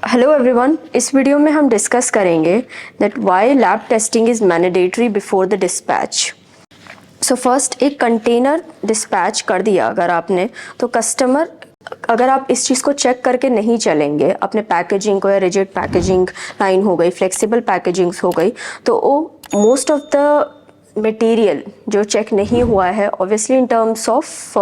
Hello everyone, इस video में हम डिस्कस करेंगे that why lab testing is mandatory before the dispatch. So first, एक कंटेनर डिस्पैच कर दिया अगर आपने, तो कस्टमर अगर आप इस चीज़ को चेक करके नहीं चलेंगे, अपने पैकेजिंग को, या रिजिड पैकेजिंग लाइन हो गई, फ्लेक्सिबल पैकेजिंग्स हो गई, तो वो मोस्ट ऑफ द मटेरियल जो चेक नहीं हुआ है, obviously in terms of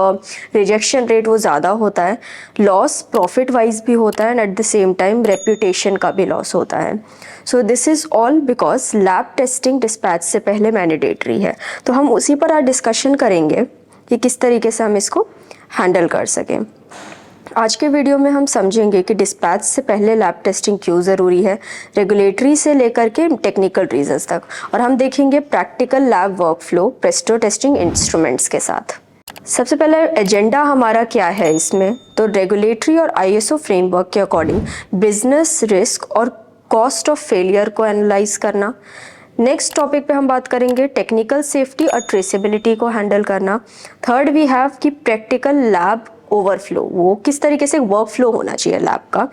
rejection rate वो ज़्यादा होता है, लॉस प्रॉफिट वाइज भी होता है, and eight the same time reputation का भी लॉस होता है। So this is all because lab testing dispatch से पहले मैंडेटरी है। तो हम उसी पर आज डिस्कशन करेंगे कि किस तरीके से हम इसको हैंडल कर सकें। आज के वीडियो में हम समझेंगे कि डिस्पैच से पहले लैब टेस्टिंग क्यों ज़रूरी है, रेगुलेटरी से लेकर के टेक्निकल रीजंस तक, और हम देखेंगे practical lab workflow Presto testing instruments के साथ। सबसे पहले एजेंडा हमारा क्या है इसमें, तो रेगुलेटरी और आईएसओ फ्रेमवर्क के अकॉर्डिंग बिजनेस रिस्क और कॉस्ट ऑफ फेलियर को एनालाइज करना। नेक्स्ट टॉपिक पे हम बात करेंगे टेक्निकल सेफ्टी और ट्रेसेबिलिटी को हैंडल करना। थर्ड वी हैव कि प्रैक्टिकल लैब ओवरफ्लो, वो किस तरीके से वर्क फ्लो होना चाहिए लैब का।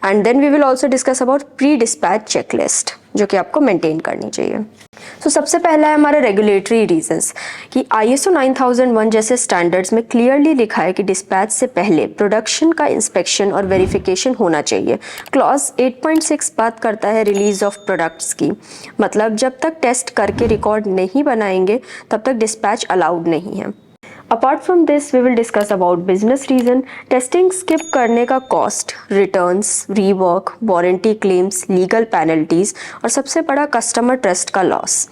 And then we will also discuss about pre dispatch checklist जो कि आपको मेंटेन करनी चाहिए। तो सबसे पहला है हमारे रेगुलेटरी रीजंस कि ISO 9001 जैसे स्टैंडर्ड्स में क्लियरली लिखा है कि डिस्पैच से पहले प्रोडक्शन का इंस्पेक्शन और वेरिफिकेशन होना चाहिए। क्लॉज 8.6 बात करता है रिलीज ऑफ प्रोडक्ट्स की, मतलब जब तक टेस्ट करके रिकॉर्ड नहीं बनाएंगे तब तक डिस्पैच अलाउड नहीं है। Apart from this we will discuss about business reason, testing skip करने का cost, returns, rework, warranty claims, legal penalties, और सबसे बड़ा कस्टमर ट्रस्ट का लॉस।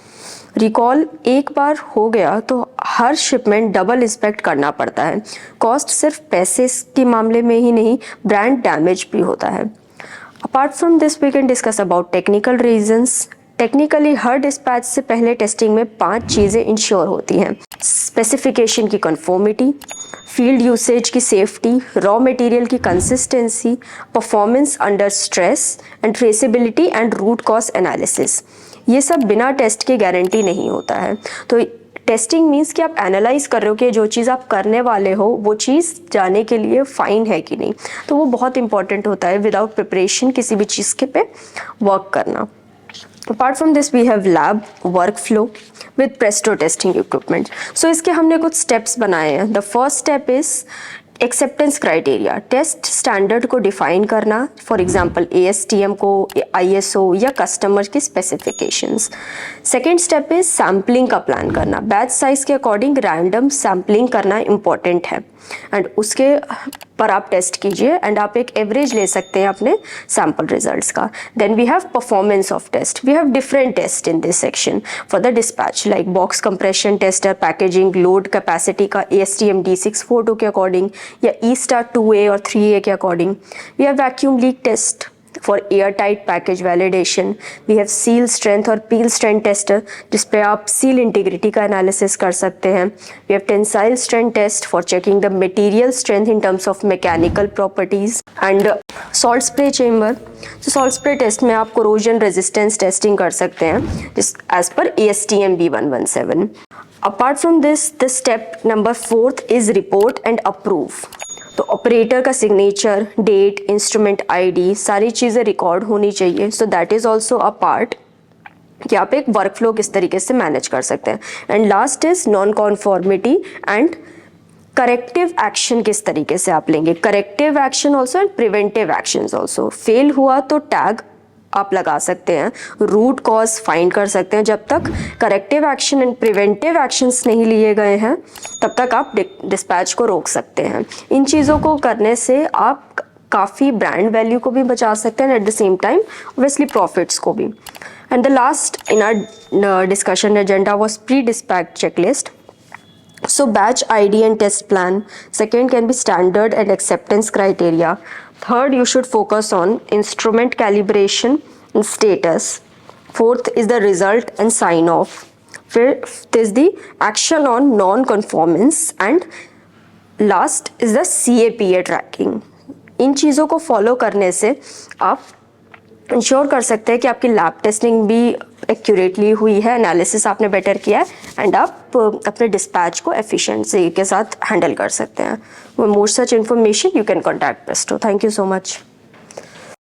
रिकॉल एक बार हो गया तो हर शिपमेंट डबल इंस्पेक्ट करना पड़ता है। कॉस्ट सिर्फ पैसे के मामले में ही नहीं, ब्रांड डैमेज भी होता है। Apart from this we can discuss about technical reasons. Technically हर डिस्पैच से पहले टेस्टिंग में 5 चीज़ें इंश्योर होती हैं: स्पेसिफिकेशन की कन्फर्मिटी, फील्ड यूसेज की सेफ्टी, रॉ मटेरियल की consistency, performance under stress, and traceability and root cause analysis. ये सब बिना टेस्ट के गारंटी नहीं होता है। तो टेस्टिंग मीन्स कि आप एनालाइज कर रहे हो कि जो चीज़ आप करने वाले हो वो चीज़ जाने के लिए फाइन है कि नहीं, तो वो बहुत इंपॉर्टेंट होता है विदाउट प्रिपरेशन किसी भी चीज़ के पे वर्क करना। Apart from this we have lab workflow with Presto testing equipment. So इसके हमने कुछ steps बनाए हैं। The first step is acceptance criteria, test standard को डिफाइन करना, फॉर एग्जांपल ASTM को, ISO या कस्टमर की specifications. Second step is sampling का प्लान करना, बैच साइज के अकॉर्डिंग रैंडम सैम्पलिंग करना इम्पॉर्टेंट है, एंड उसके पर आप टेस्ट कीजिए एंड आप एक एवरेज ले सकते हैं अपने सैम्पल रिजल्ट्स का। Then we have performance of test, we have different test in this section for the dispatch like box compression tester, packaging, load capacity का ASTM D642 के अकॉर्डिंग या E-Star 2A और 3A के according. We have vacuum leak test for air tight package validation. We have seal strength और peel strength tester जिस पे आप seal integrity का एनालिसिस कर सकते हैं। We have tensile strength test for checking the material strength in terms of mechanical properties, and salt spray chamber. तो salt spray test में आप कोरोजन रेजिस्टेंस टेस्टिंग कर सकते हैं जिस as per ASTM B117। Apart from this the step number 4th is report and approve. तो operator का signature, date, instrument ID, सारी चीज़ें रिकॉर्ड होनी चाहिए। So that is also a part कि आप एक वर्कफ्लो किस तरीके से मैनेज कर सकते हैं। And last is non conformity and corrective action किस तरीके से आप लेंगे, corrective action also and preventive actions also. Fail हुआ तो टैग आप लगा सकते हैं, रूट कॉज फाइंड कर सकते हैं। जब तक corrective action and preventive actions नहीं लिए गए हैं तब तक आप डिस्पैच को रोक सकते हैं। इन चीज़ों को करने से आप काफ़ी ब्रांड वैल्यू को भी बचा सकते हैं, at the same time obviously profits को भी। And the last in our discussion agenda was pre dispatch checklist. So batch ID and test plan. Second can be standard and acceptance criteria. Third, you should focus on instrument calibration and status. Fourth is the result and sign off. Fifth is the action on non-conformance, and last is the CAPA tracking. इन चीज़ों को follow करने से आप ensure कर सकते हैं कि आपकी लैब टेस्टिंग भी एक्यूरेटली हुई है, एनालिसिस आपने बेटर किया है, एंड आप अपने डिस्पैच को एफिशिएंसी के साथ हैंडल कर सकते हैं। More such information you can contact Presto. Thank you so much.